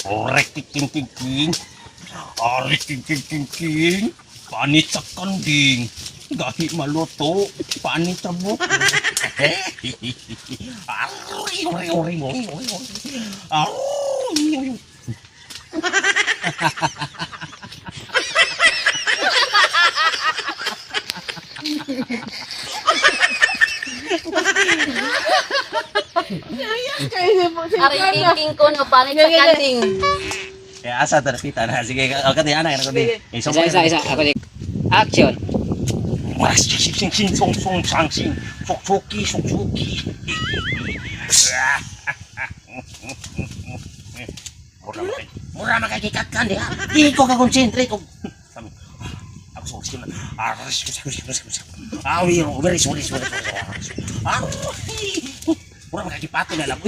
Orek king king king. Orek king king king king. Panit sa kanding. Gahi maluto. Panit sa buko. Aroy, ory, ory, ory, ory, ory. Aroy. Ari king ko no palit sa kanding. Kaya asa terpita na. Sige, ako di anak ko di. Isa. Ako di. Action. Sing sing sing song song sang sing. Sok soki sok soki. Mura makikikakan dia. Di ko ka concentrate ko. Ako sa skin. Very sorry. Mura makikipati na lang.